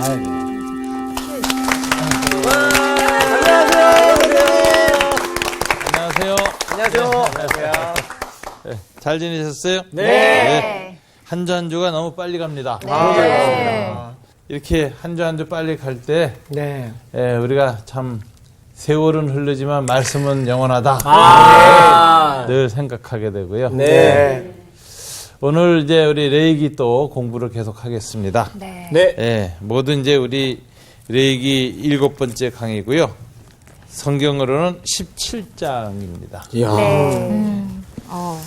안녕하세요. 네, 잘 지내셨어요? 네. 한 주 한 주가 너무 빨리 갑니다. 이렇게 한 주 한 주 빨리 갈 때, 우리가 참 세월은 흐르지만 말씀은 영원하다. 늘 생각하게 되고요. 오늘 이제 우리 레위기 또 공부를 계속 하겠습니다. 모두 이제 우리 레위기 7번째 강의고요. 성경으로는 17장입니다.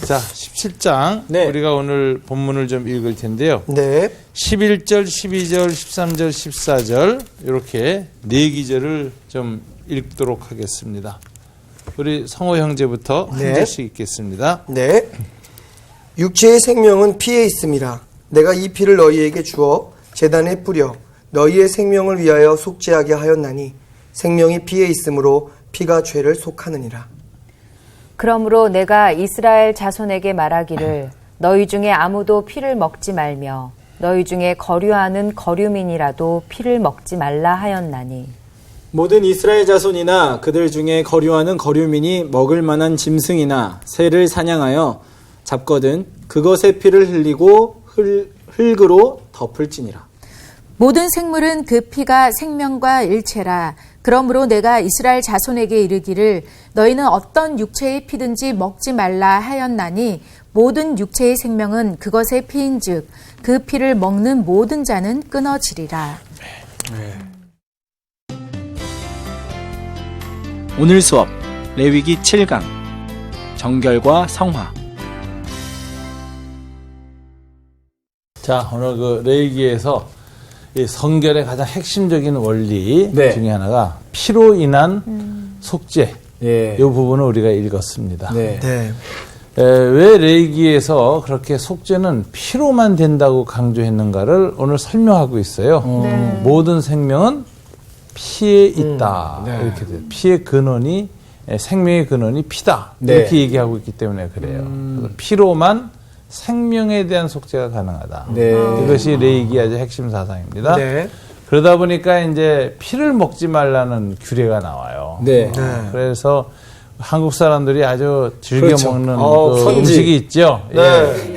자, 17장. 우리가 오늘 본문을 좀 읽을 텐데요. 11절, 12절, 13절, 14절 이렇게 4기절을 좀 읽도록 하겠습니다. 우리 성호 형제부터 한 절씩 읽겠습니다. 육체의 생명은 피에 있음이라. 내가 이 피를 너희에게 주어 제단에 뿌려 너희의 생명을 위하여 속죄하게 하였나니 생명이 피에 있으므로 피가 죄를 속하느니라. 그러므로 내가 이스라엘 자손에게 말하기를 너희 중에 아무도 피를 먹지 말며 너희 중에 거류하는 거류민이라도 피를 먹지 말라 하였나니 모든 이스라엘 자손이나 그들 중에 거류하는 거류민이 먹을 만한 짐승이나 새를 사냥하여 잡거든 그것의 피를 흘리고 흙으로 덮을지니라. 모든 생물은 그 피가 생명과 일체라. 그러므로 내가 이스라엘 자손에게 이르기를 너희는 어떤 육체의 피든지 먹지 말라 하였나니 모든 육체의 생명은 그것의 피인즉 그 피를 먹는 모든 자는 끊어지리라. 오늘 수업 레위기 7강 정결과 성화. 자, 오늘 그 레위기에서 이 성결의 가장 핵심적인 원리 중에 하나가 피로 인한 속죄. 이 부분을 우리가 읽었습니다. 왜 레위기에서 그렇게 속죄는 피로만 된다고 강조했는가를 오늘 설명하고 있어요. 모든 생명은 피에 있다. 이렇게 돼요. 피의 근원이 생명의 근원이 피다. 이렇게 얘기하고 있기 때문에 그래요. 그래서 피로만 생명에 대한 속죄가 가능하다. 이것이 레위기의 아주 핵심 사상입니다. 그러다 보니까 이제 피를 먹지 말라는 규례가 나와요. 그래서 한국 사람들이 아주 즐겨 먹는 그 음식이 있죠.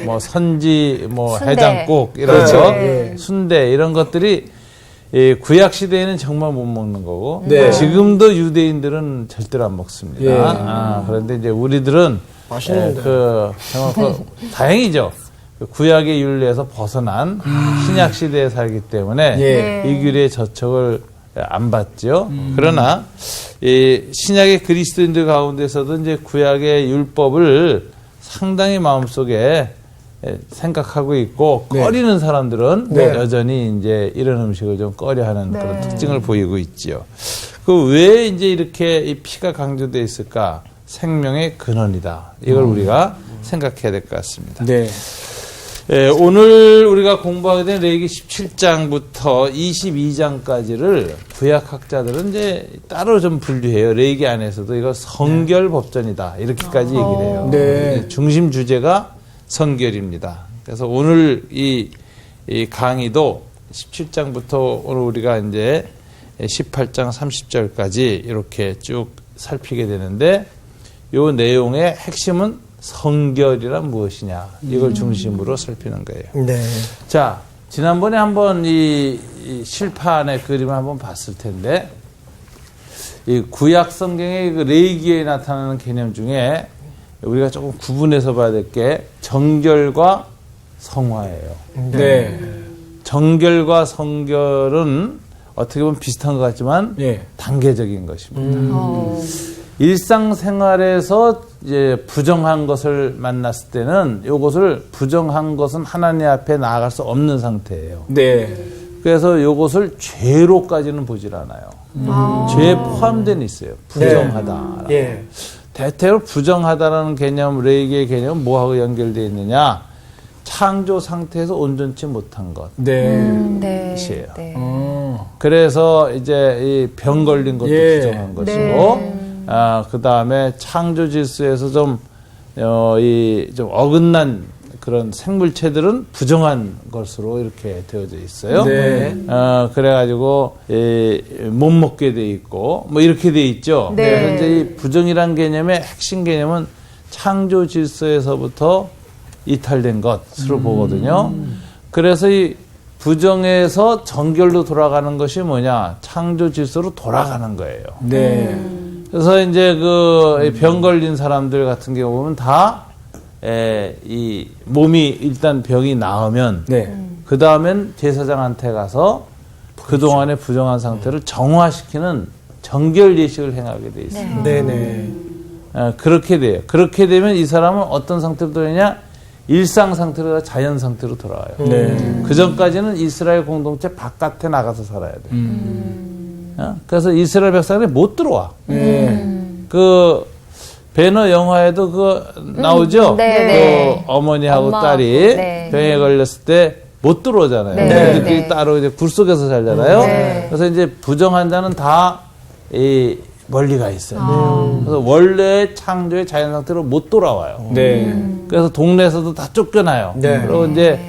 뭐 선지, 뭐 순대. 해장국 이런 거, 순대 이런 것들이 구약 시대에는 정말 못 먹는 거고 지금도 유대인들은 절대로 안 먹습니다. 그런데 이제 우리들은 정말 다행이죠. 구약의 윤리에서 벗어난 신약 시대에 살기 때문에 이 규례의 저촉을 안 받죠. 그러나 이 신약의 그리스도인들 가운데서도 이제 구약의 율법을 상당히 마음속에 생각하고 있고 꺼리는 사람들은 여전히 이제 이런 음식을 좀 꺼려하는 그런 특징을 보이고 있지요. 그 왜 이제 이렇게 이 피가 강조되어 있을까? 생명의 근원이다. 이걸 우리가 생각해야 될 것 같습니다. 오늘 우리가 공부하게 된 레위기 17장부터 22장까지를 구약학자들은 이제 따로 좀 분류해요. 레위기 안에서도 이거 성결법전이다. 이렇게까지 얘기를 해요. 중심 주제가 성결입니다. 그래서 오늘 이 강의도 17장부터 오늘 우리가 이제 18장 30절까지 이렇게 쭉 살피게 되는데 요 내용의 핵심은 성결이란 무엇이냐 이걸 중심으로 살피는 거예요. 자, 지난번에 한번 이 실판의 그림을 한번 봤을 텐데 이 구약 성경의 그 레위기에 나타나는 개념 중에 우리가 조금 구분해서 봐야 될 게 정결과 성화예요. 정결과 성결은 어떻게 보면 비슷한 것 같지만 단계적인 것입니다. 일상생활에서 이제 부정한 것을 만났을 때는 이것을 부정한 것은 하나님 앞에 나아갈 수 없는 상태예요. 그래서 이것을 죄로까지는 보질 않아요. 죄에 포함된 있어요. 부정하다. 대체로 부정하다라는 개념, 레위기의 개념은 뭐하고 연결되어 있느냐? 창조 상태에서 온전치 못한 것. 이에요. 그래서 이제 이 병 걸린 것도 부정한 것이고, 그 다음에 창조 질서에서 좀 어긋난 그런 생물체들은 부정한 것으로 이렇게 되어져 있어요. 네. 그래가지고 못 먹게 돼 있고 뭐 이렇게 돼 있죠. 네. 그래서 이제 이 부정이란 개념의 핵심 개념은 창조 질서에서부터 이탈된 것으로 보거든요. 그래서 이 부정에서 정결로 돌아가는 것이 뭐냐? 창조 질서로 돌아가는 거예요. 네. 그래서 이제 그 병 걸린 사람들 같은 경우 보면 다 이 몸이 일단 병이 나으면 네. 그 다음엔 제사장한테 가서 그 동안의 부정한 상태를 정화시키는 정결 예식을 행하게 돼 있습니다. 네네. 그렇게 돼요. 그렇게 되면 이 사람은 어떤 상태로 돌아가냐? 일상 상태로 자연 상태로 돌아와요. 네. 그 전까지는 이스라엘 공동체 바깥에 나가서 살아야 돼요. 그래서 이스라엘 백성들이 못 들어와. 그 배너 영화에도 그거 나오죠. 네. 그 어머니하고 엄마하고, 딸이 네. 병에 걸렸을 때 못 들어오잖아요. 네. 그들끼리 네. 따로 이제 굴 속에서 살잖아요. 네. 그래서 이제 부정한 자는 다 멀리 가 있어요. 그래서 원래 창조의 자연 상태로 못 돌아와요. 네. 그래서 동네에서도 다 쫓겨나요. 네. 그리고 이제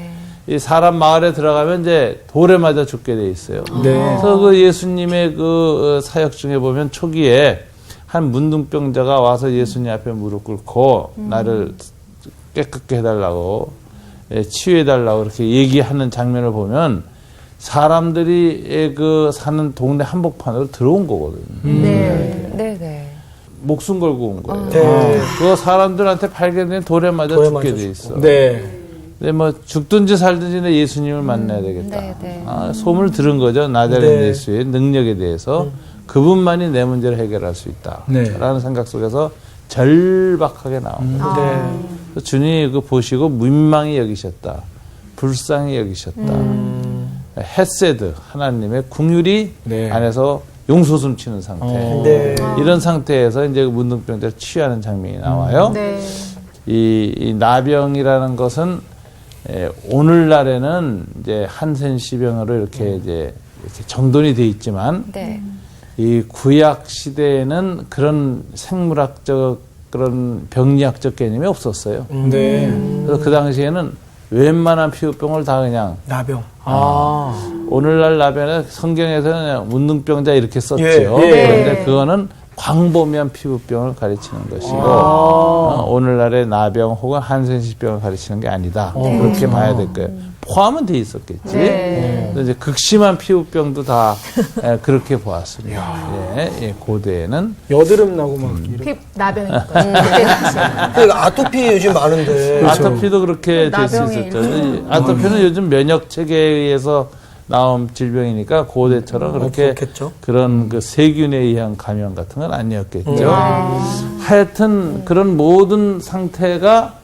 이 사람 마을에 들어가면 이제 돌에 맞아 죽게 돼 있어요. 네. 그래서 그 예수님의 그 사역 중에 보면 초기에 한 문둥병자가 와서 예수님 앞에 무릎 꿇고 나를 깨끗게 해달라고 치유해달라고 이렇게 얘기하는 장면을 보면 사람들이 그 사는 동네 한복판으로 들어온 거거든요. 네. 목숨 걸고 온 거예요. 네. 그거 사람들한테 발견된 돌에 맞아 돌에 죽게 맞아 돼 있어. 네. 근데 뭐 죽든지 살든지 내 예수님을 만나야 되겠다. 네. 소문을 들은 거죠. 나자렛 네. 예수의 능력에 대해서 그분만이 내 문제를 해결할 수 있다. 네. 라는 생각 속에서 절박하게 나옵니다. 네. 그래서 주님이 그 보시고 민망히 여기셨다. 불쌍히 여기셨다. 헤세드 하나님의 궁율이 네. 안에서 용솟음 치는 상태. 네. 이런 상태에서 이제 그 문둥병자를 치유하는 장면이 나와요. 네. 이 나병이라는 것은 오늘날에는 이제 한센시병으로 이렇게 이제 이렇게 정돈이 돼 있지만 네. 이 구약 시대에는 그런 생물학적 그런 병리학적 개념이 없었어요. 네. 그래서 그 당시에는 웬만한 피부병을 다 그냥 나병. 오늘날 나병은 성경에서는 문둥병자 이렇게 썼죠. 예, 예. 그런데 그거는 광범위한 피부병을 가르치는 것이고 오늘날의 나병 혹은 한센시병을 가르치는 게 아니다. 그렇게 봐야 될 거예요. 포함은 돼 있었겠지. 그래서 이제 극심한 피부병도 다 그렇게 보았습니다. 고대에는 여드름 나고 막 이렇게. 나병이니까. 그 아토피 요즘 많은데. 아토피도 그렇게 될 수 나병의 있었죠. 아토피는 요즘 면역 체계에 의해서 나온 질병이니까 고대처럼 그렇게 그렇겠죠. 그런 그 세균에 의한 감염 같은 건 아니었겠죠. 하여튼 그런 모든 상태가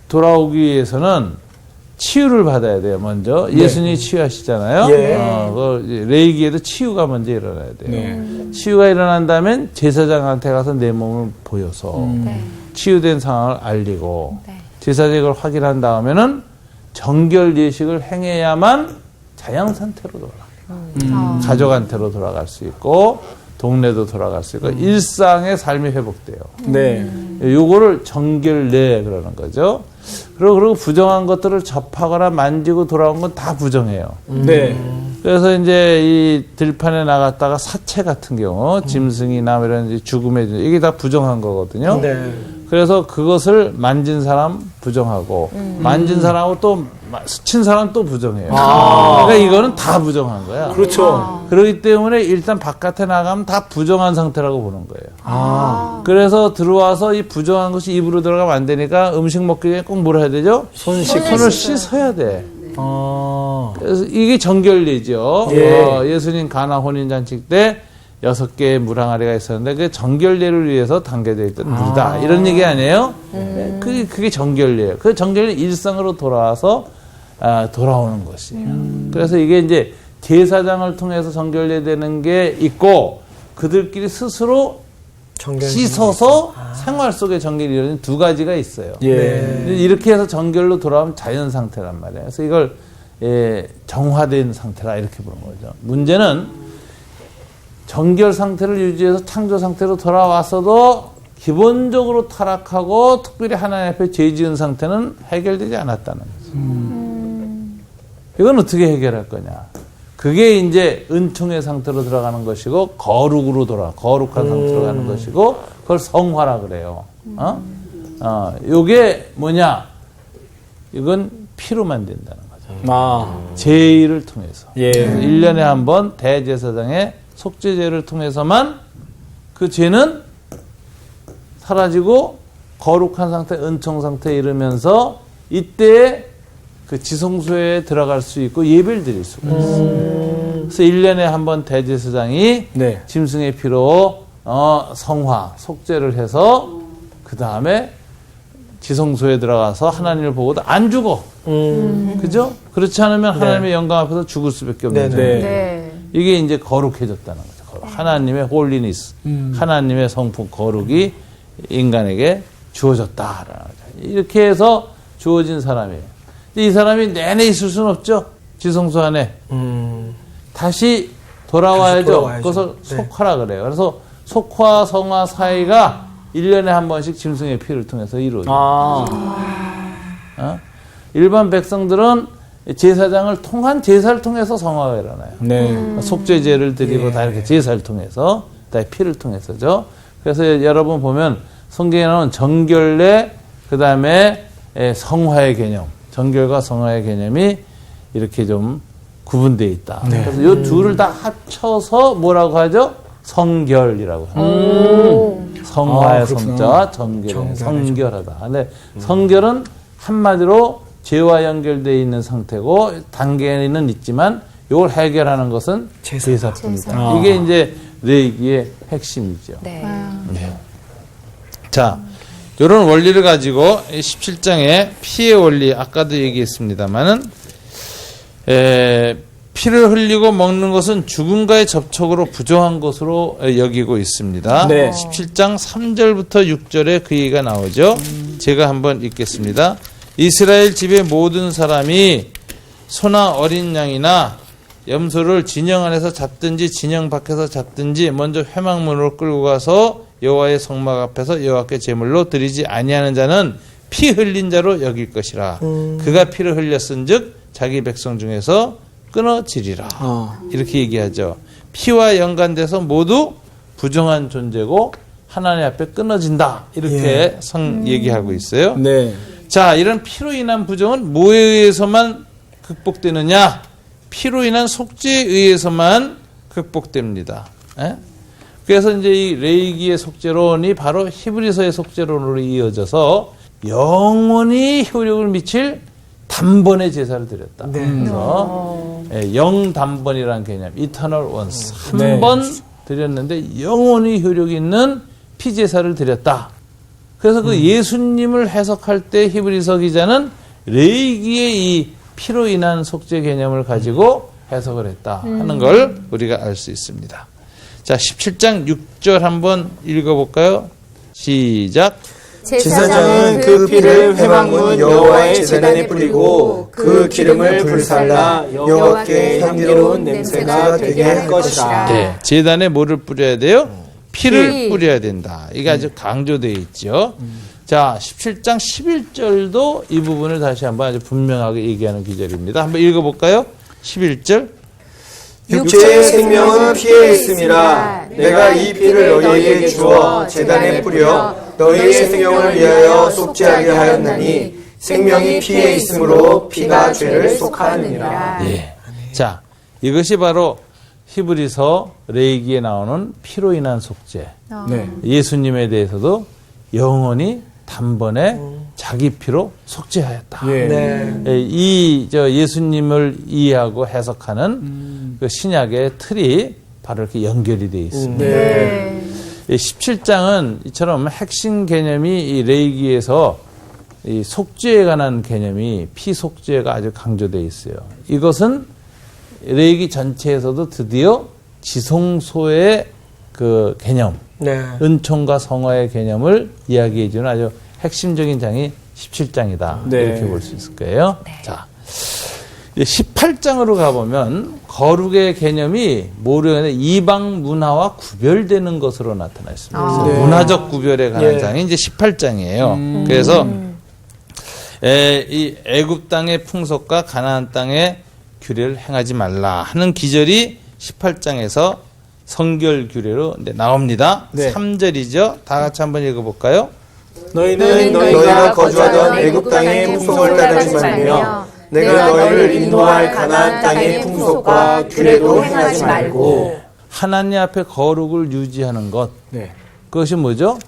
돌아오기 위해서는 치유를 받아야 돼요. 먼저 예수님이 치유하시잖아요. 예. 그 레이기에도 치유가 먼저 일어나야 돼요. 치유가 일어난다면 제사장한테 가서 내 몸을 보여서 치유된 상황을 알리고 제사직을 확인한 다음에는 정결 예식을 행해야만 자연 상태로 돌아가요. 가족한테로 돌아갈 수 있고 동네도 돌아갈 수 있고 일상의 삶이 회복돼요. 네. 요거를 정결례 그러는 거죠. 그리고 부정한 것들을 접하거나 만지고 돌아온 건 다 부정해요. 네. 그래서 이제 이 들판에 나갔다가 사체 같은 경우, 짐승이나 이런 죽음의 이게 다 부정한 거거든요. 네. 그래서 그것을 만진 사람 부정하고 만진 사람하고 또 스친 사람 또 부정해요. 그러니까 이거는 다 부정한 거야. 그렇죠. 그렇기 때문에 일단 바깥에 나가면 다 부정한 상태라고 보는 거예요. 그래서 들어와서 이 부정한 것이 입으로 들어가면 안 되니까 음식 먹기 전에 꼭 뭘 해야 되죠? 손을 씻어야 돼. 그래서 이게 정결례죠. 예수님 가나 혼인잔치 때 6개의 물 항아리가 있었는데 그게 정결례를 위해서 담겨져 있던 물이다. 이런 얘기 아니에요? 그게 정결례예요. 그 정결례 일상으로 돌아와서 돌아오는 것이에요. 그래서 이게 이제 제사장을 통해서 정결례되는 게 있고 그들끼리 스스로 씻어서 생활 속에 정결이 이루어진 두 가지가 있어요. 이렇게 해서 정결로 돌아오면 자연 상태란 말이에요. 그래서 이걸 정화된 상태라 이렇게 보는 거죠. 문제는 정결 상태를 유지해서 창조 상태로 돌아왔어도 기본적으로 타락하고 특별히 하나님 앞에 죄 지은 상태는 해결되지 않았다는 거죠. 이건 어떻게 해결할 거냐. 그게 이제 은총의 상태로 들어가는 것이고 거룩한 상태로 가는 것이고 그걸 성화라 그래요. 요게 뭐냐. 이건 피로만 된다는 거죠. 제의를 통해서. 예. 1년에 한 번 대제사장의 속죄제를 통해서만 그 죄는 사라지고 거룩한 상태, 은총 상태에 이르면서 이때에 그 지성소에 들어갈 수 있고 예배를 드릴 수가 있어요. 그래서 1년에 한 번 대제사장이 네. 짐승의 피로 성화, 속죄를 해서 그 다음에 지성소에 들어가서 하나님을 보고도 안 죽어. 그죠? 그렇지 않으면 하나님의 영광 앞에서 죽을 수밖에 없는 거죠. 네. 이게 이제 거룩해졌다는 거죠. 하나님의 홀리니스, 하나님의 성품, 거룩이 인간에게 주어졌다라는 거죠. 이렇게 해서 주어진 사람이에요. 근데 이 사람이 내내 있을 수는 없죠. 지성소 안에. 다시 돌아와야죠. 그것을 속화라 그래요. 그래서 속화, 성화 사이가 1년에 한 번씩 짐승의 피를 통해서 이루어져요. 일반 백성들은 제사장을 통한 제사를 통해서 성화가 일어나요. 네. 속죄제를 드리고 다 이렇게 제사를 통해서, 다 피를 통해서죠. 그래서 여러분 보면 성경에 나오는 정결례, 그 다음에 성화의 개념, 정결과 성화의 개념이 이렇게 좀 구분되어 있다. 그래서 이 둘을 다 합쳐서 뭐라고 하죠? 성결이라고 해요. 성화의 성자와 정결의 성결하다. 근데 성결은 한마디로 죄와 연결되어 있는 상태고 단계는 있지만 이걸 해결하는 것은 제사뿐이다. 이게 이제 레위기의 핵심이죠. 네. 자, 이런 원리를 가지고 17장의 피의 원리 아까도 얘기했습니다만은 피를 흘리고 먹는 것은 죽음과의 접촉으로 부정한 것으로 여기고 있습니다. 네. 17장 3절부터 6절에 그 얘기가 나오죠. 제가 한번 읽겠습니다. 이스라엘 집의 모든 사람이 소나 어린 양이나 염소를 진영 안에서 잡든지 진영 밖에서 잡든지 먼저 회막문으로 끌고 가서 여호와의 성막 앞에서 여호와께 제물로 드리지 아니하는 자는 피 흘린 자로 여길 것이라. 그가 피를 흘렸은즉 자기 백성 중에서 끊어지리라. 이렇게 얘기하죠. 피와 연관돼서 모두 부정한 존재고 하나님 앞에 끊어진다. 이렇게 얘기하고 있어요. 네. 자, 이런 피로 인한 부정은 뭐에 의해서만 극복되느냐? 피로 인한 속죄에 의해서만 극복됩니다. 그래서 이제 이 레위기의 속죄론이 바로 히브리서의 속죄론으로 이어져서 영원히 효력을 미칠 단번에 제사를 드렸다. 그래서 영단번이라는 개념, eternal once. 한 번 드렸는데 영원히 효력이 있는 피제사를 드렸다. 그래서 그 예수님을 해석할 때 히브리서 기자는 레위기의 이 피로 인한 속죄 개념을 가지고 해석을 했다 하는 걸 우리가 알 수 있습니다. 자, 17장 6절 한번 읽어볼까요? 시작. 제사장은 그 피를 회막문 여호와의 제단에 뿌리고 그 기름을 불살라 여호와께 향기로운 냄새가 되게 할 것이라. 네, 제단에 뭐를 뿌려야 돼요? 피를 뿌려야 된다. 이게 아주 강조되어 있죠. 자, 17장 11절도 이 부분을 다시 한번 아주 분명하게 얘기하는 기절입니다. 한번 읽어볼까요? 11절. 육체의 생명은 피에 있음이라. 내가 이 피를 너희에게 주어 제단에 뿌려 너희의 생명을 위하여 속죄하게 하였나니 생명이 피에 있으므로 피가 죄를 속하느니라. 예. 자, 이것이 바로 히브리서 레위기에 나오는 피로 인한 속죄. 네. 예수님에 대해서도 영원히 단번에 자기 피로 속죄하였다. 이 예수님을 이해하고 해석하는 그 신약의 틀이 바로 이렇게 연결이 되어 있습니다. 17장은 이처럼 핵심 개념이 이 레위기에서 이 속죄에 관한 개념이 피속죄가 아주 강조되어 있어요. 이것은 레위기 전체에서도 드디어 지성소의 그 개념, 은총과 성화의 개념을 이야기해 주는 아주 핵심적인 장이 17장이다. 이렇게 볼 수 있을 거예요. 자, 18장으로 가보면 거룩의 개념이 뭐를 이방 문화와 구별되는 것으로 나타나 있습니다. 그래서 문화적 구별에 관한 장이 이제 18장이에요. 그래서 이 애굽 땅의 풍속과 가나안 땅의 규례를 행하지 말라 하는 기절이 18장에서 성결 규례로 이제 나옵니다. 3절이죠. 다 같이 한번 읽어볼까요? 너희는 너희가 거주하던 애굽 땅의 풍속을 따르지 말며 내가 너희를 인도할 가나안 땅의 풍속과 규례도 행하지 말고. 하나님 앞에 거룩을 유지하는 것. 그것이 뭐죠?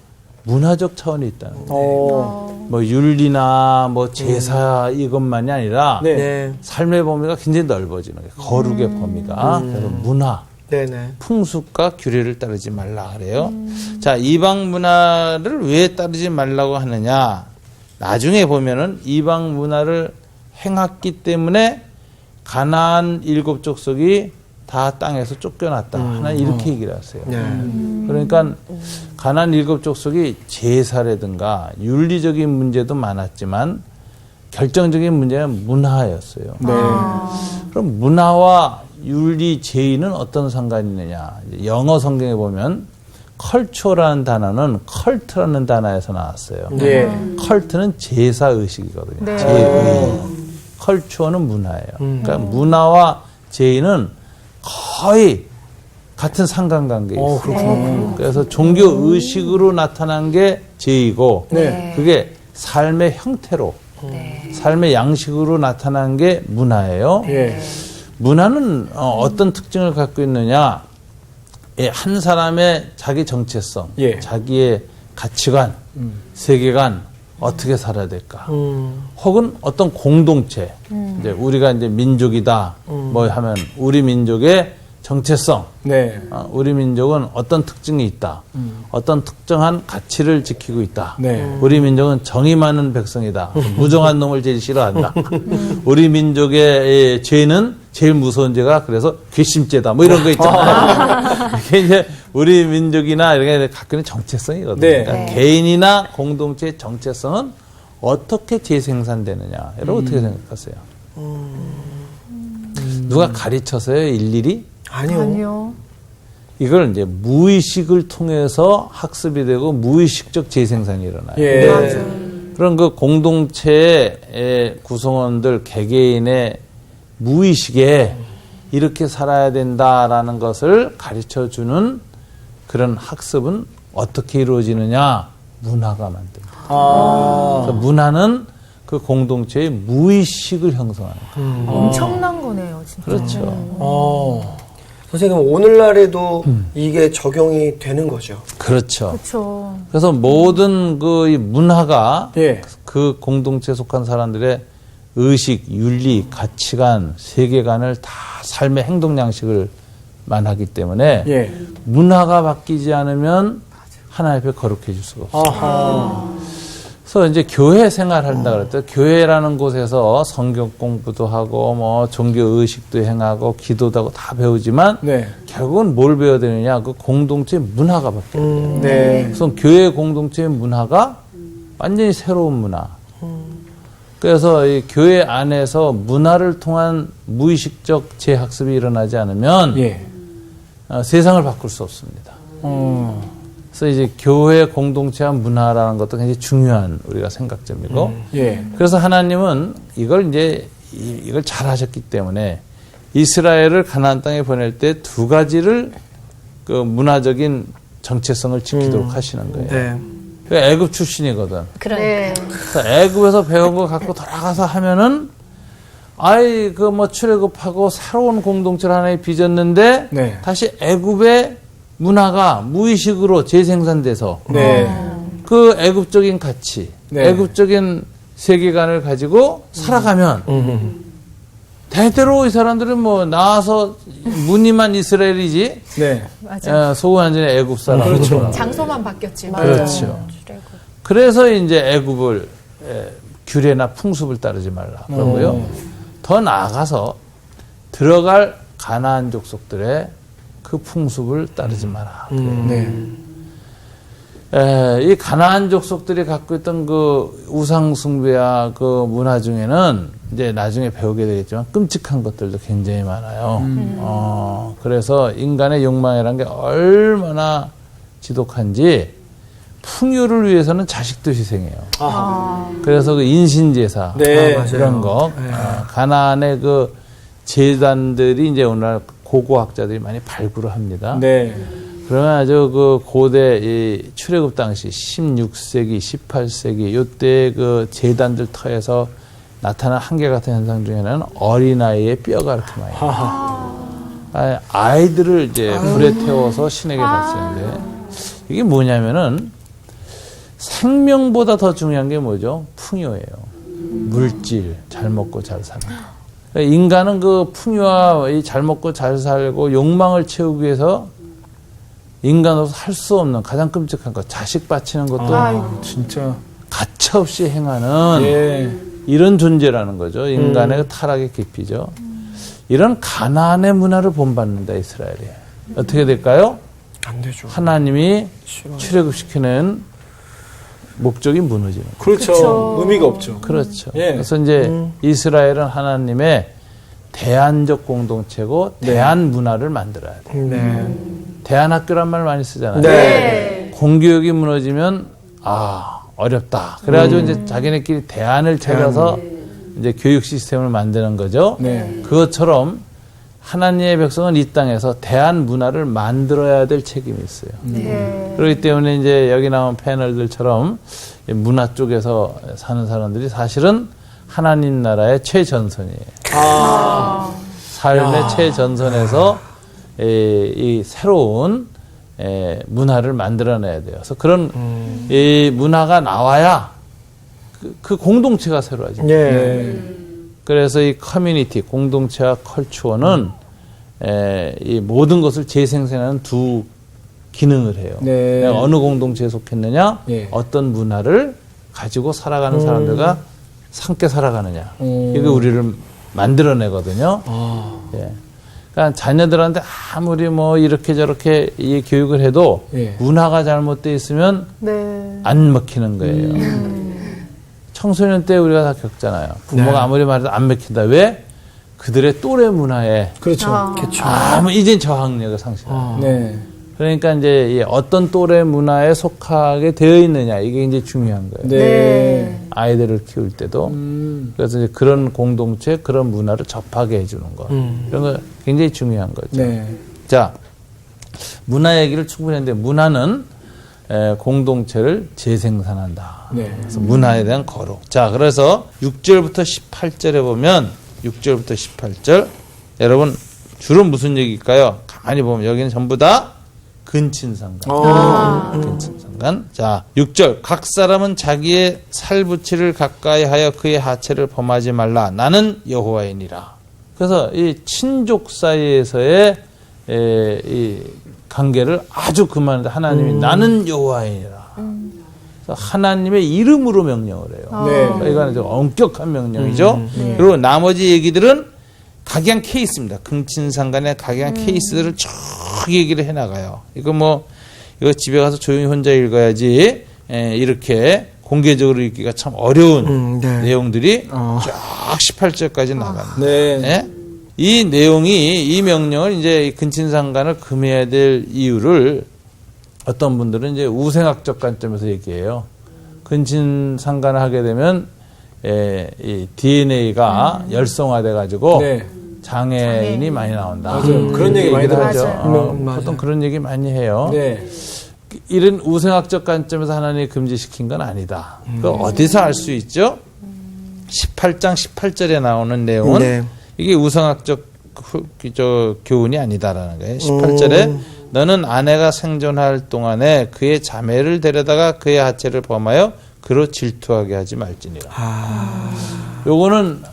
문화적 차원이 있다는 거예요. 뭐 윤리나 뭐 제사 이것만이 아니라 삶의 범위가 굉장히 넓어지는 거예요. 거룩의 범위가. 그래서 문화, 풍습과 규례를 따르지 말라 그래요. 자, 이방 문화를 왜 따르지 말라고 하느냐? 나중에 보면은 이방 문화를 행했기 때문에 가나안 7 족속이 다 땅에서 쫓겨났다. 하나 이렇게 얘기를 하세요. 그러니까 가나안 7 족속이 제사라든가 윤리적인 문제도 많았지만 결정적인 문제는 문화였어요. 그럼 문화와 윤리, 제의는 어떤 상관이 있느냐? 영어 성경에 보면 컬처라는 단어는 컬트라는 단어에서 나왔어요. 컬트는 제사 의식이거든요. 제의. 컬처는 문화예요. 그러니까 문화와 제의는 거의 같은 상관관계에 있어요. 그래서 종교 의식으로 나타난 게 제의고 그게 삶의 형태로 삶의 양식으로 나타난 게 문화예요. 문화는 어떤 특징을 갖고 있느냐? 한 사람의 자기 정체성, 자기의 가치관, 세계관, 어떻게 살아야 될까? 혹은 어떤 공동체, 이제 우리가 이제 민족이다, 뭐 하면 우리 민족의 정체성, 우리 민족은 어떤 특징이 있다, 어떤 특정한 가치를 지키고 있다. 우리 민족은 정의 많은 백성이다, 무정한 놈을 제일 싫어한다. 우리 민족의 죄는 제일 무서운 죄가 그래서 괘씸죄다, 뭐 이런 거 있잖아요. 이게 이제 우리 민족이나 이런 게 갖고 있는 정체성이거든요. 그러니까 개인이나 공동체의 정체성은 어떻게 재생산되느냐, 여러분 어떻게 생각하세요? 누가 가르쳐서요, 일일이? 아니요. 이걸 이제 무의식을 통해서 학습이 되고 무의식적 재생산이 일어나요. 그런 그 공동체의 구성원들 개개인의 무의식에 이렇게 살아야 된다라는 것을 가르쳐주는 그런 학습은 어떻게 이루어지느냐? 문화가 만듭니다. 그래서 문화는 그 공동체의 무의식을 형성하는 거예요. 엄청난 거네요, 진짜. 그렇죠. 선생님, 오늘날에도 이게 적용이 되는 거죠. 그렇죠. 그렇죠. 그래서 모든 그 문화가 그 공동체에 속한 사람들의 의식, 윤리, 가치관, 세계관을 다 삶의 행동 양식을 만하기 때문에 문화가 바뀌지 않으면 하나님 앞에 거룩해질 수가 없어요. 그래서 이제 교회 생활한다 그랬더니 교회라는 곳에서 성경 공부도 하고 뭐 종교 의식도 행하고 기도도 하고 다 배우지만 결국은 뭘 배워야 되느냐? 그 공동체 문화가 바뀌어야 돼요. 그래서 교회 공동체의 문화가 완전히 새로운 문화. 그래서 이 교회 안에서 문화를 통한 무의식적 재학습이 일어나지 않으면 세상을 바꿀 수 없습니다. 그래서 이제 교회 공동체와 문화라는 것도 굉장히 중요한 우리가 생각점이고, 그래서 하나님은 이걸 잘 하셨기 때문에 이스라엘을 가나안 땅에 보낼 때 2가지를 그 문화적인 정체성을 지키도록 하시는 거예요. 애굽 출신이거든. 그래서 애굽에서 배운 거 갖고 돌아가서 하면은 그 뭐 출애굽하고 새로운 공동체를 하나에 빚었는데 다시 애굽의 문화가 무의식으로 재생산돼서 그 애굽적인 가치, 애굽적인 세계관을 가지고 살아가면 대대로 이 사람들은 뭐 나와서 무늬만 이스라엘이지 속은 완전히 애굽 사람. 그렇죠. 장소만 바뀌었지만. 그렇죠. 그래서 이제 애굽을 규례나 풍습을 따르지 말라 그러고요. 더 나아가서 들어갈 가나안 족속들의 그 풍습을 따르지 마라. 이 가나안 족속들이 갖고 있던 그 우상 숭배와 그 문화 중에는 이제 나중에 배우게 되겠지만 끔찍한 것들도 굉장히 많아요. 그래서 인간의 욕망이라는 게 얼마나 지독한지 풍요를 위해서는 자식도 희생해요. 그래서 그 인신제사 네. 이런 거 가나안의 그 제단들이 이제 오늘날 고고학자들이 많이 발굴을 합니다. 네. 그러면 아주 그 고대 이 출애굽 당시 16세기, 18세기 요때 그 제단들 터에서 나타난 한결같은 현상 중에는 어린아이의 뼈가 이렇게 많이 나와요. 아이들을 이제 불에 태워서 신에게 바치는데 이게 뭐냐면은 생명보다 더 중요한 게 뭐죠? 풍요예요. 물질, 잘 먹고 잘 사는 거. 그러니까 인간은 그 풍요와 이 잘 먹고 잘 살고 욕망을 채우기 위해서 인간으로서 할 수 없는 가장 끔찍한 것, 자식 바치는 것도 진짜. 가차없이 행하는 예. 이런 존재라는 거죠. 인간의 타락의 깊이죠. 이런 가나안의 문화를 본받는다, 이스라엘이. 어떻게 될까요? 안 되죠. 하나님이 출애굽시키는 목적이 무너지는 거예요. 그렇죠. 의미가 없죠. 그렇죠. 예. 그래서 이제 이스라엘은 하나님의 대안적 공동체고 대안 문화를 만들어야 돼요. 네. 대안학교란 말 많이 쓰잖아요. 네. 공교육이 무너지면 어렵다. 그래가지고 이제 자기네끼리 대안을 찾아서 이제 교육 시스템을 만드는 거죠. 네. 그것처럼 하나님의 백성은 이 땅에서 대안 문화를 만들어야 될 책임이 있어요. 그렇기 때문에 이제 여기 나온 패널들처럼 문화 쪽에서 사는 사람들이 사실은 하나님 나라의 최전선이에요. 삶의 최전선에서 이 새로운 문화를 만들어내야 돼요. 그래서 그런 이 문화가 나와야 그 공동체가 새로워지죠. 그래서 이 커뮤니티, 공동체와 컬처는 이 모든 것을 재생산하는 두 기능을 해요. 네. 내가 어느 공동체에 속했느냐, 예. 어떤 문화를 가지고 살아가는 사람들과 함께 살아가느냐. 이게 우리를 만들어내거든요. 예. 그러니까 자녀들한테 아무리 뭐 이렇게 저렇게 이 교육을 해도 예. 문화가 잘못되어 있으면 안 먹히는 거예요. 청소년 때 우리가 다 겪잖아요. 부모가 아무리 말해도 안 먹힌다. 왜? 그들의 또래 문화에 그렇죠. 이젠 저항력을 상실해요. 네. 그러니까 이제 이 어떤 또래 문화에 속하게 되어 있느냐 이게 이제 중요한 거예요. 네. 아이들을 키울 때도 그래서 이제 그런 공동체, 그런 문화를 접하게 해주는 거 이런 거 굉장히 중요한 거죠. 네. 자, 문화 얘기를 충분히 했는데 문화는 공동체를 재생산한다. 네. 그래서 문화에 대한 거룩. 자, 그래서 6절부터 18절에 보면 6절부터 18절 여러분 주로 무슨 얘기일까요? 가만히 보면 여기는 전부 다 근친상간. 근친상간. 자, 6절. 각 사람은 자기의 살붙이를 가까이 하여 그의 하체를 범하지 말라. 나는 여호와이니라. 그래서 이 친족 사이에서의 이 관계를 아주 금하는데 하나님이 나는 여호와이니라. 그래서 하나님의 이름으로 명령을 해요. 네. 그러니까 이거는 좀 엄격한 명령이죠. 그리고 나머지 얘기들은 각양 케이스입니다. 근친상간의 각양 케이스들을 쭉 얘기를 해나가요. 이거 집에 가서 조용히 혼자 읽어야지 이렇게 공개적으로 읽기가 참 어려운 내용들이 쫙 18절까지 나갑니다. 네. 이 내용이 이 명령을 이제 근친상간을 금해야 될 이유를 어떤 분들은 이제 우생학적 관점에서 얘기해요. 근친상간을 하게 되면 이 DNA가 열성화돼 가지고 네. 장애인이 많이 나온다. 맞아요. 그런 얘기 많이 하죠. 맞아요. 보통 그런 얘기 많이 해요. 네. 이런 우생학적 관점에서 하나님이 금지시킨 건 아니다. 그 어디서 알 수 있죠? 18장 18절에 나오는 내용은 이게 우상학적 교훈이 아니다라는 거예요. 18절에 너는 아내가 생존할 동안에 그의 자매를 데려다가 그의 하체를 범하여 그로 질투하게 하지 말지니라. 요거는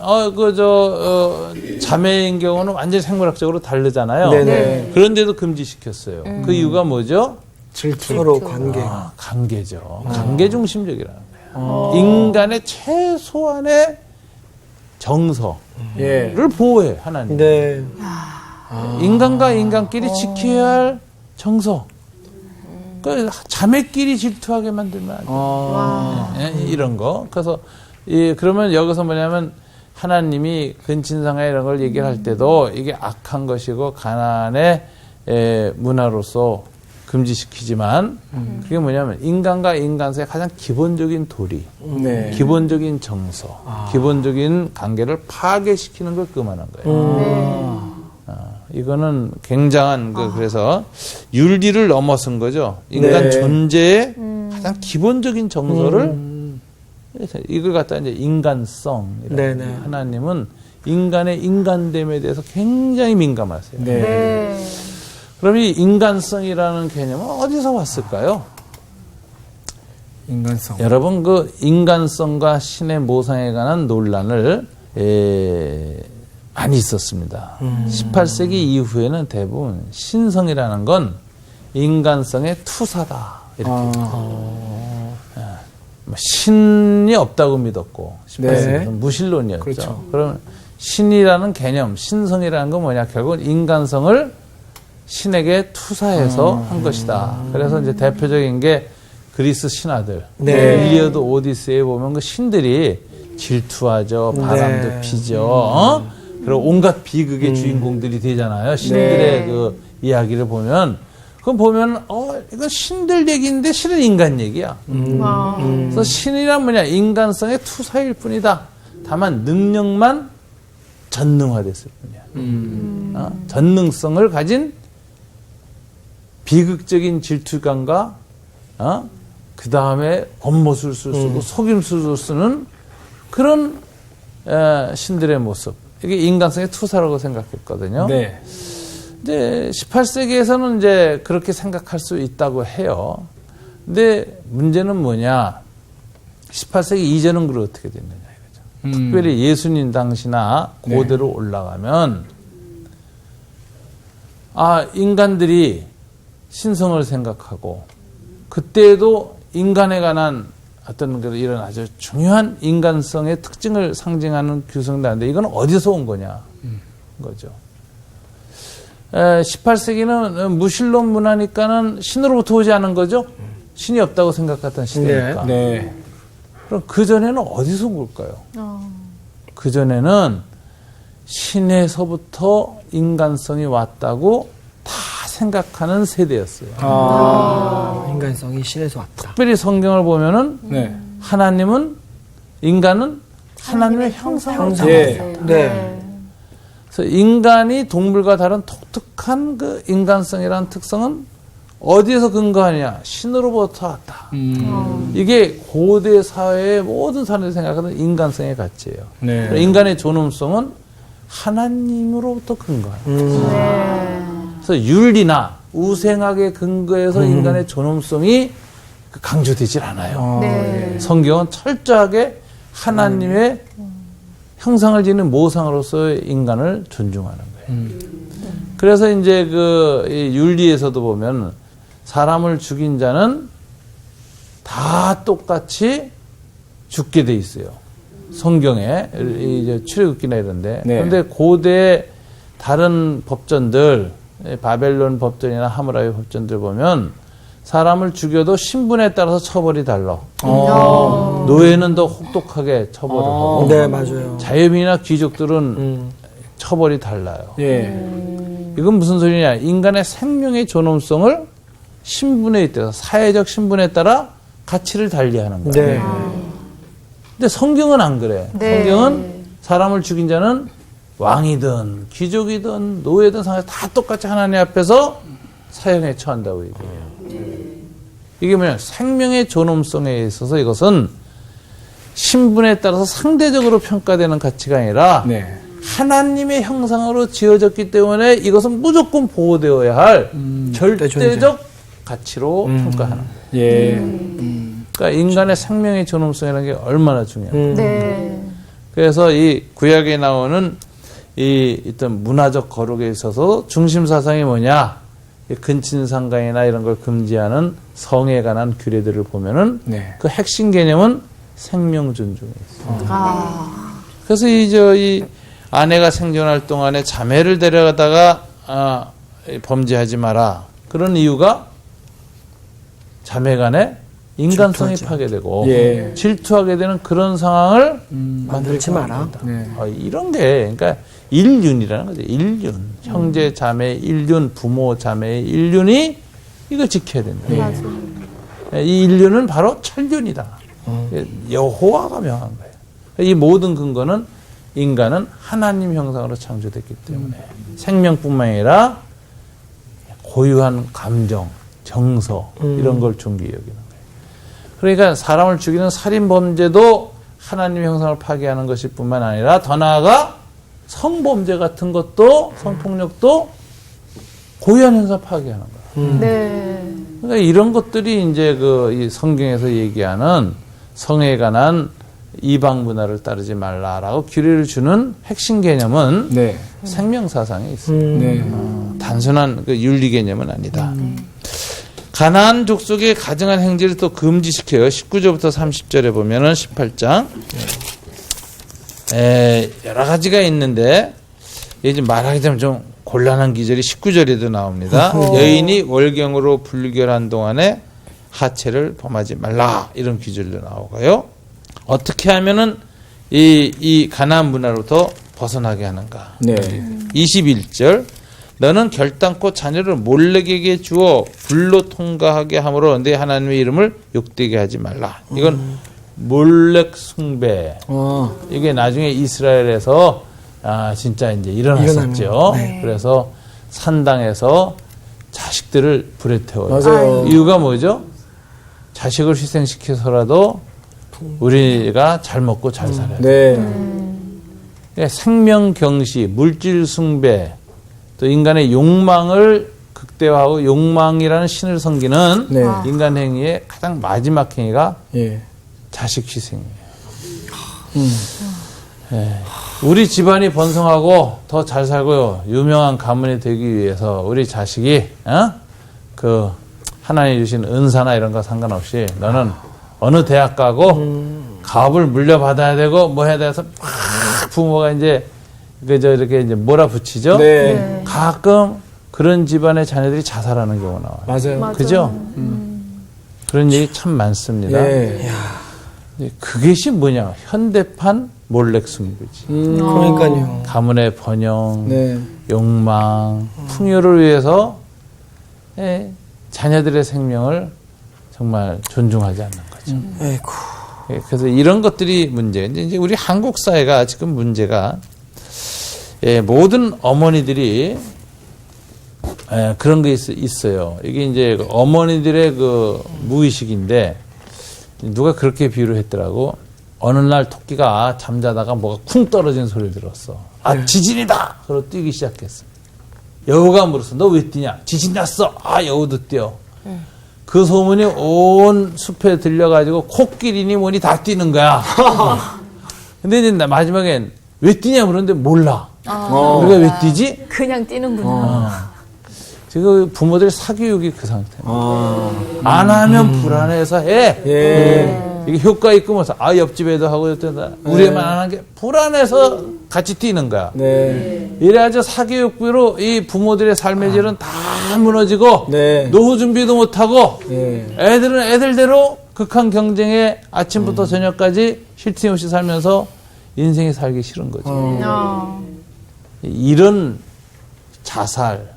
자매인 경우는 완전히 생물학적으로 다르잖아요. 네네. 그런데도 금지시켰어요. 그 이유가 뭐죠? 서로 관계. 관계죠. 관계 중심적이라는 거예요. 인간의 최소한의 정서를 예. 보호해 하나님. 네. 인간과 인간끼리 지켜야 할 정서. 그러니까 자매끼리 질투하게 만들면 안 돼요. 이런 거. 그래서 그러면 여기서 뭐냐면 하나님이 근친상가 이런 걸 얘기할 때도 이게 악한 것이고 가나안의 문화로서 금지시키지만 그게 뭐냐면 인간과 인간 사이의 가장 기본적인 도리, 네. 기본적인 정서, 기본적인 관계를 파괴시키는 걸 금하는 거예요. 이거는 굉장한 그래서 윤리를 넘어선 거죠. 인간 네. 존재의 가장 기본적인 정서를 이걸 갖다 이제 인간성이라고. 네네. 하나님은 인간의 인간됨에 대해서 굉장히 민감하세요. 네. 그럼 이 인간성이라는 개념은 어디서 왔을까요? 인간성. 여러분 그 인간성과 신의 모상에 관한 논란을 많이 있었습니다. 18세기 이후에는 대부분 신성이라는 건 인간성의 투사다 이렇게 신이 없다고 믿었고 18세기는 무신론이었죠. 그렇죠. 그럼 신이라는 개념, 신성이라는 건 뭐냐? 결국은 인간성을 신에게 투사해서 한 것이다. 그래서 이제 대표적인 게 그리스 신화들. 네. 일리어드 오디세이에 보면 그 신들이 질투하죠. 바람도 네. 피죠. 그리고 온갖 비극의 주인공들이 되잖아요. 신들의 그 이야기를 보면. 그럼 보면, 이건 신들 얘기인데 실은 인간 얘기야. 그래서 신이란 뭐냐? 인간성의 투사일 뿐이다. 다만 능력만 전능화됐을 뿐이야. 전능성을 가진 비극적인 질투감과 그 다음에 겉모술을 쓰고 속임수를 쓰는 그런 신들의 모습. 이게 인간성의 투사라고 생각했거든요. 네. 이제 18세기에서는 이제 그렇게 생각할 수 있다고 해요. 근데 문제는 뭐냐? 18세기 이전은 그럼 어떻게 됐느냐 이거죠. 특별히 예수님 당시나 고대로 올라가면 인간들이 신성을 생각하고 그때도 인간에 관한 어떤 이런 아주 중요한 인간성의 특징을 상징하는 규성도 하는데 이건 어디서 온 거냐 거죠. 18세기는 무신론 문화니까는 신으로부터 오지 않은 거죠. 신이 없다고 생각했던 시대니까. 네. 그럼 그전에는 어디서 온 걸까요? 그전에는 신에서부터 인간성이 왔다고 다 생각하는 세대였어요. 인간성이 신에서 왔다. 특별히 성경을 보면은 하나님은 인간은 하나님의 형상을 네. 그래서 인간이 동물과 다른 독특한 그 인간성이라는 특성은 어디에서 근거하느냐? 신으로부터 왔다. 이게 고대 사회의 모든 사람들이 생각하는 인간성의 가치예요. 네. 인간의 존엄성은 하나님으로부터 근거합니다. 그래서 윤리나 우생학에 근거해서 인간의 존엄성이 강조되질 않아요. 성경은 철저하게 하나님의 형상을 지닌 모상으로서의 인간을 존중하는 거예요. 그래서 이제 이 윤리에서도 보면 사람을 죽인 자는 다 똑같이 죽게 돼 있어요. 성경에 이제 출애굽기나 이런데. 그런데 고대 다른 법전들, 바벨론 법전이나 하무라비 법전들 보면 사람을 죽여도 신분에 따라서 처벌이 달라. 노예는 더 혹독하게 처벌을 하고, 네, 맞아요. 자유민이나 귀족들은 처벌이 달라요. 이건 무슨 소리냐? 인간의 생명의 존엄성을 신분에 따라서 사회적 신분에 따라 가치를 달리하는 거예요. 네. 근데 성경은 안 그래. 성경은 사람을 죽인 자는 왕이든 귀족이든 노예든 상관없이 다 똑같이 하나님 앞에서 사형에 처한다고 얘기해요. 이게 뭐냐? 생명의 존엄성에 있어서 이것은 신분에 따라서 상대적으로 평가되는 가치가 아니라 하나님의 형상으로 지어졌기 때문에 이것은 무조건 보호되어야 할 절대적 가치로 평가하는 거예요. 그러니까 인간의 생명의 존엄성이라는 게 얼마나 중요해요. 그래서 이 구약에 나오는 이 어떤 문화적 거룩에 있어서 중심 사상이 뭐냐? 근친상간이나 이런 걸 금지하는 성에 관한 규례들을 보면은 그 핵심 개념은 생명 존중에 있어요. 그래서 이 아내가 생존할 동안에 자매를 데려가다가 범죄하지 마라. 그런 이유가 자매간에 인간성이 질투하죠. 파괴되고 예. 질투하게 되는 그런 상황을 만들지 마라. 네. 이런 게 그러니까 일륜이라는 거죠. 일륜. 형제 자매 일륜, 부모 자매 일륜이 이거 지켜야 된다. 이 일륜은 바로 천륜이다. 여호와가 명한 거예요. 이 모든 근거는 인간은 하나님 형상으로 창조됐기 때문에 생명뿐만 아니라 고유한 감정, 정서 이런 걸 존귀히 여기는 거예요. 그러니까 사람을 죽이는 살인 범죄도 하나님 형상을 파괴하는 것일 뿐만 아니라 더 나아가 성범죄 같은 것도 성폭력도 고유한 형상 파괴하는 거예요. 네. 그러니까 이런 것들이 이제 이 성경에서 얘기하는 성에 관한 이방 문화를 따르지 말라라고 규례를 주는 핵심 개념은 네. 생명 사상에 있습니다. 네. 단순한 그 윤리 개념은 아니다. 가나안 족속의 가증한 행위를 또 금지시켜요. 19절부터 30절에 보면은 18장 여러 가지가 있는데 이제 말하기 좀 곤란한 기절이 19절에도 나옵니다. 여인이 월경으로 불결한 동안에 하체를 범하지 말라 이런 기절도 나오고요. 어떻게 하면은 이 가나안 문화로부터 벗어나게 하는가? 네. 21절 너는 결단코 자녀를 몰렉에게 주어 불로 통과하게 함으로 내 하나님의 이름을 욕되게 하지 말라. 이건 몰렉 숭배. 이게 나중에 이스라엘에서 진짜 이제 일어났었죠. 네. 그래서 산당에서 자식들을 불에 태워요. 맞아요. 이유가 뭐죠? 자식을 희생시켜서라도 우리가 잘 먹고 잘 살아야 돼. 네. 생명 경시, 물질 숭배, 또 인간의 욕망을 극대화하고 욕망이라는 신을 섬기는 네. 인간 행위의 가장 마지막 행위가 예. 자식 희생이에요. 우리 집안이 번성하고 더 잘 살고요. 유명한 가문이 되기 위해서 우리 자식이 그 하나님 주신 은사나 이런 거 상관없이 너는 어느 대학 가고 가업을 물려받아야 되고 뭐 해야 돼서 부모가 이제 이렇게 이제 몰아붙이죠. 네. 가끔 그런 집안의 자녀들이 자살하는 경우가 나와요. 맞아요. 그죠? 그런 얘기 참 많습니다. 네. 그것이 뭐냐? 현대판 몰렉 숭배지. 그러니까요. 가문의 번영, 네. 욕망, 풍요를 위해서 자녀들의 생명을 정말 존중하지 않는 거죠. 아이고. 그래서 이런 것들이 문제인데 이제 우리 한국 사회가 지금 문제가 모든 어머니들이 그런 게 있어요. 이게 이제 어머니들의 그 무의식인데 누가 그렇게 비유를 했더라고. 어느 날 토끼가 잠자다가 뭐가 쿵 떨어진 소리를 들었어. 지진이다! 그러고 뛰기 시작했어. 여우가 물었어. 너 왜 뛰냐? 지진 났어. 여우도 뛰어. 그 소문이 온 숲에 들려가지고 코끼리니 뭐니 다 뛰는 거야. 근데 이제 마지막엔 왜 뛰냐 물었는데 몰라. 우리가 왜 뛰지? 그냥 뛰는구나. 지금 부모들 사교육이 그 상태입니다. 안 하면 불안해서 해. 이게 효과 있고 뭐 옆집에도 하고 우리만 안 하는 게 불안해서 같이 뛰는 거야. 이래가지고 사교육비로 이 부모들의 삶의 질은 다 무너지고 노후 준비도 못하고 애들은 애들대로 극한 경쟁에 아침부터 저녁까지 쉴 틈 없이 살면서 인생이 살기 싫은 거죠. 이런 자살,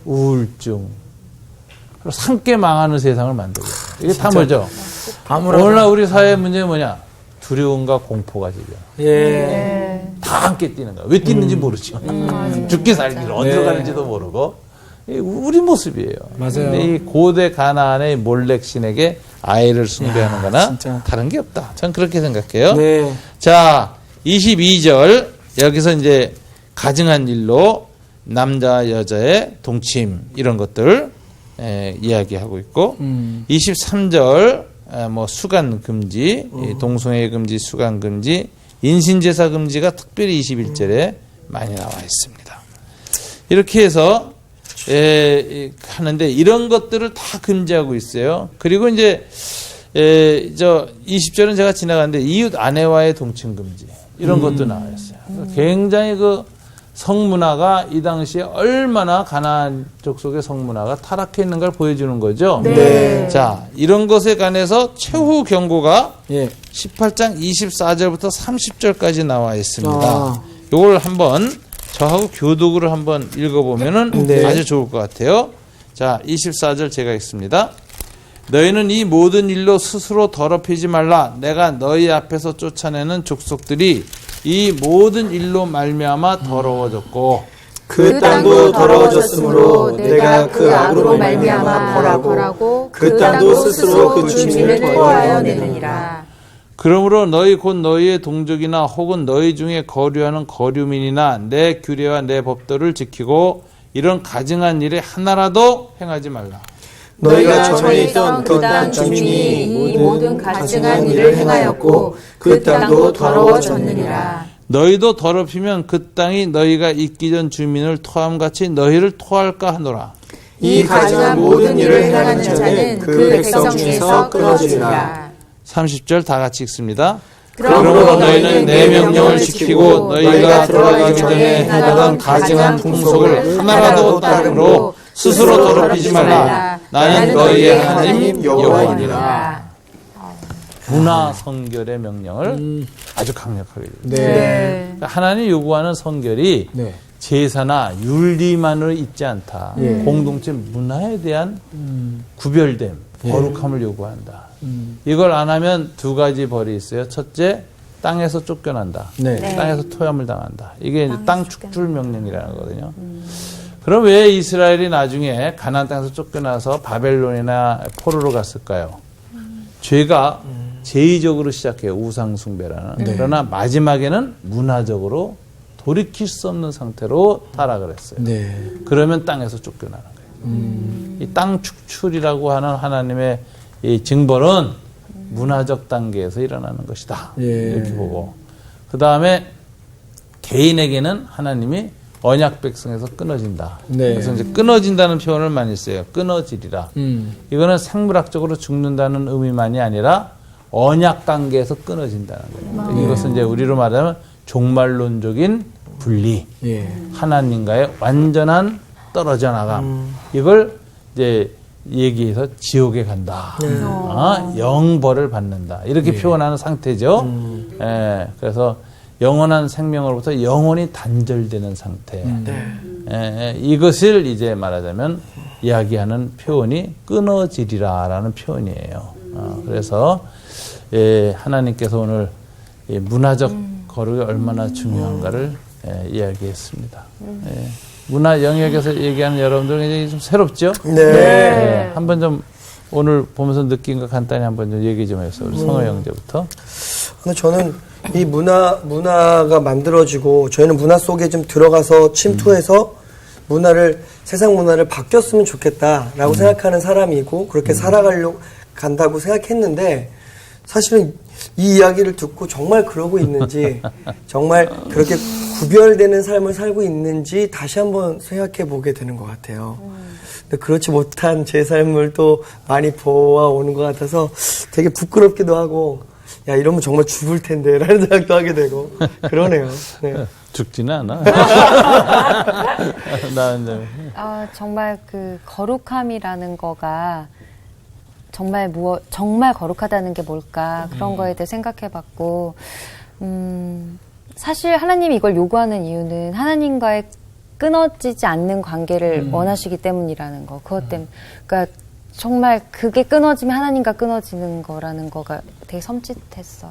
우울증, 그리고 함께 망하는 세상을 만들고 이게 다 뭐죠? 오늘날 우리 사회의 문제는 뭐냐? 두려움과 공포가 지죠. 다 함께 뛰는 거야. 왜 뛰는지 모르죠. 죽기 살기를 어디로 가는지도 모르고 우리 모습이에요. 맞아요. 근데 이 고대 가나안의 몰렉 신에게 아이를 숭배하는 거나 다른 게 없다. 전 그렇게 생각해요. 네. 자, 22절 여기서 이제 가증한 일로 남자 여자의 동침 이런 것들 이야기하고 있고 23절 뭐 수간 금지, 동성애 금지, 수간 금지, 인신제사 금지가 특별히 21절에 많이 나와 있습니다. 이렇게 해서 하는데 이런 것들을 다 금지하고 있어요. 그리고 이제 20절은 제가 지나갔는데 이웃 아내와의 동침 금지 이런 것도 나와 있어요. 굉장히 그 성문화가 이 당시에 얼마나 가나안 족속의 성문화가 타락해 있는 걸 보여주는 거죠. 네. 자, 이런 것에 관해서 최후 경고가 예. 18장 24절부터 30절까지 나와 있습니다. 아. 이걸 한번 저하고 교독으로 한번 읽어보면은 네. 아주 좋을 것 같아요. 자, 24절 제가 읽습니다. 너희는 이 모든 일로 스스로 더럽히지 말라. 내가 너희 앞에서 쫓아내는 족속들이 이 모든 일로 말미암아 더러워졌고 그 땅도 더러워졌으므로 내가 그 악으로 말미암아 벌하고 그 땅도 스스로 그 주민을 토하여 내느니라. 그러므로 너희 곧 너희의 동족이나 혹은 너희 중에 거류하는 거류민이나 내 규례와 내 법도를 지키고 이런 가증한 일에 하나라도 행하지 말라. 너희가 전에 있던 그 땅 주민이 이 모든 가증한 일을 행하였고 그 땅도 더러워졌느니라. 너희도 더럽히면 그 땅이 너희가 있기 전 주민을 토함같이 너희를 토할까 하노라. 이 가증한 모든 일을 행하는 자는 그 백성 중에서 끊어지리라. 30절 다 같이 읽습니다. 그러므로 너희는 내 명령을 지키고 너희가 들어가기 전에 행하던 가증한 풍속을 하나라도 따르므로 스스로 더럽히지 말라. 나는 너희의 하나님 여호와니라. 문화 성결의 명령을 아주 강력하게 줍니다. 네. 그러니까 하나님이 요구하는 성결이 네. 제사나 윤리만으로 있지 않다. 예. 공동체 문화에 대한 구별됨, 거룩함을 요구한다. 이걸 안 하면 두 가지 벌이 있어요. 첫째, 땅에서 쫓겨난다. 네. 땅에서 토함을 당한다. 이게 이제 땅 축출 명령이라는 거거든요. 그럼 왜 이스라엘이 나중에 가나안 땅에서 쫓겨나서 바벨론이나 포로로 갔을까요? 죄가 제의적으로 시작해요. 우상 숭배라는. 그러나 마지막에는 문화적으로 돌이킬 수 없는 상태로 타락을 했어요. 네. 그러면 땅에서 쫓겨나는 거예요. 이 땅 축출이라고 하는 하나님의 이 징벌은 문화적 단계에서 일어나는 것이다. 예. 이렇게 보고 그 다음에 개인에게는 하나님이 언약 백성에서 끊어진다. 네. 그래서 이제 끊어진다는 표현을 많이 써요. 끊어지리라. 이거는 생물학적으로 죽는다는 의미만이 아니라 언약 관계에서 끊어진다는 거예요. 이것은 이제 우리로 말하면 종말론적인 분리, 예. 하나님과의 완전한 떨어져 나감. 이걸 이제 얘기해서 지옥에 간다. 영벌을 받는다. 이렇게 표현하는 상태죠. 예, 그래서 영원한 생명으로부터 영원히 단절되는 상태. 이것을 이제 말하자면 이야기하는 표현이 끊어지리라라는 표현이에요. 그래서 하나님께서 오늘 문화적 거룩이 얼마나 중요한가를 이야기했습니다. 문화 영역에서 얘기하는 여러분들 굉장히 좀 새롭죠? 네. 한번 좀 오늘 보면서 느낀 거 간단히 한번 좀 얘기 좀 해서 우리 성호 형제부터. 근데 저는 이 문화가 만들어지고 저희는 문화 속에 좀 들어가서 침투해서 세상 문화를 바뀌었으면 좋겠다라고 생각하는 사람이고 그렇게 살아가려고 간다고 생각했는데 사실은 이 이야기를 듣고 정말 그러고 있는지 정말 그렇게 구별되는 삶을 살고 있는지 다시 한번 생각해 보게 되는 것 같아요. 근데 그렇지 못한 제 삶을 또 많이 보아오는 것 같아서 되게 부끄럽기도 하고 야 이러면 정말 죽을 텐데 라는 생각도 하게 되고 그러네요. 네. 죽지는 않아. 나는 정말 그 거룩함이라는 거가 정말 거룩하다는 게 뭘까 그런 거에 대해 생각해봤고 사실 하나님이 이걸 요구하는 이유는 하나님과의 끊어지지 않는 관계를 원하시기 때문이라는 거. 그것 때문에 그러니까 정말 그게 끊어지면 하나님과 끊어지는 거라는 거가 되게 섬찟했어요.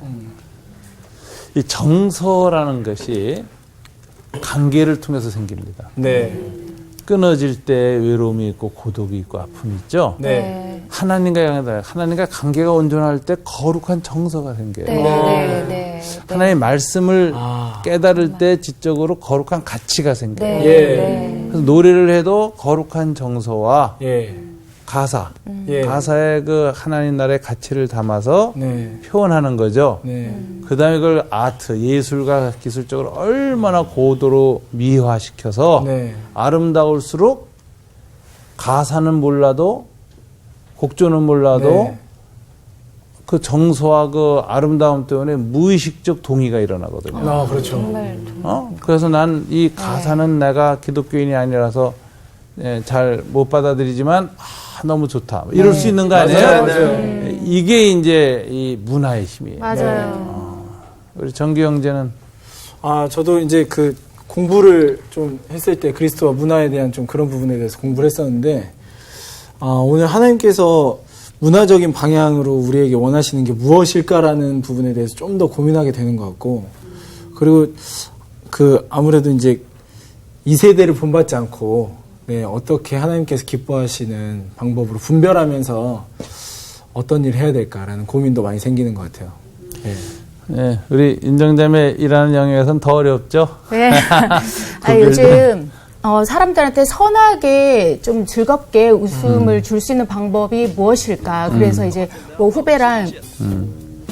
이 정서라는 것이 관계를 통해서 생깁니다. 네. 끊어질 때 외로움이 있고 고독이 있고 아픔이 있죠. 네. 하나님과 관계가 온전할 때 거룩한 정서가 생겨요. 네. 하나님의 말씀을 깨달을 때 지적으로 거룩한 가치가 생겨요. 그래서 노래를 해도 거룩한 정서와 가사, 가사의 그 하나님 나라의 가치를 담아서 표현하는 거죠. 그 다음에 그걸 아트, 예술가 기술적으로 얼마나 고도로 미화시켜서 아름다울수록 가사는 몰라도 곡조는 몰라도 그 정서와 그 아름다움 때문에 무의식적 동의가 일어나거든요. 아, 그렇죠. 그래서 난 이 가사는 내가 기독교인이 아니라서 잘 못 받아들이지만 너무 좋다. 이럴 수 있는 거 아니에요? 맞아요. 이게 이제 이 문화의 힘이에요. 맞아요. 우리 정규 형제는 저도 이제 그 공부를 좀 했을 때 그리스도와 문화에 대한 좀 그런 부분에 대해서 공부를 했었는데, 오늘 하나님께서 문화적인 방향으로 우리에게 원하시는 게 무엇일까라는 부분에 대해서 좀 더 고민하게 되는 것 같고, 그리고 아무래도 이제 이 세대를 본받지 않고, 어떻게 하나님께서 기뻐하시는 방법으로 분별하면서 어떤 일을 해야 될까라는 고민도 많이 생기는 것 같아요. 네, 우리 인정자매 일하는 영역에서는 더 어렵죠? 네. 요즘 사람들한테 선하게 좀 즐겁게 웃음을 줄 수 있는 방법이 무엇일까? 그래서 이제 뭐 후배랑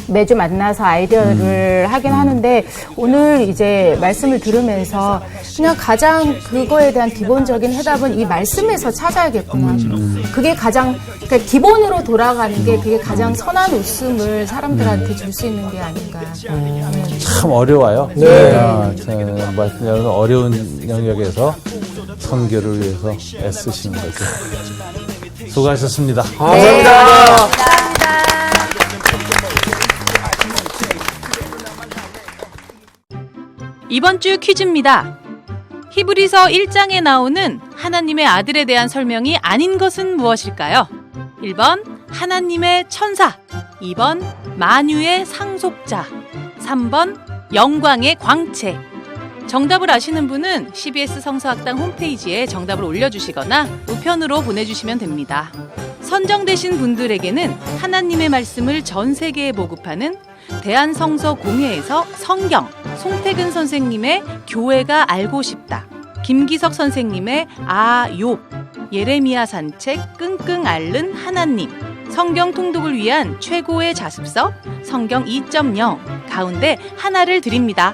매주 만나서 아이디어를 하긴 하는데, 오늘 이제 말씀을 들으면서 그냥 가장 그거에 대한 기본적인 해답은 이 말씀에서 찾아야겠구나. 그게 가장, 그러니까 기본으로 돌아가는 게 그게 가장 선한 웃음을 사람들한테 줄 수 있는 게 아닌가. 참 어려워요. 네. 말씀드린 어려운 영역에서 선교를 위해서 애쓰시는 거죠. 수고하셨습니다. 감사합니다. 이번 주 퀴즈입니다. 히브리서 1장에 나오는 하나님의 아들에 대한 설명이 아닌 것은 무엇일까요? 1번 하나님의 천사, 2번 만유의 상속자, 3번 영광의 광채. 정답을 아시는 분은 CBS 성서학당 홈페이지에 정답을 올려주시거나 우편으로 보내주시면 됩니다. 선정되신 분들에게는 하나님의 말씀을 전 세계에 보급하는 대한성서공회에서 성경, 송태근 선생님의 교회가 알고 싶다, 김기석 선생님의 욥, 예레미야 산책, 끙끙 앓는 하나님, 성경 통독을 위한 최고의 자습서 성경 2.0 가운데 하나를 드립니다.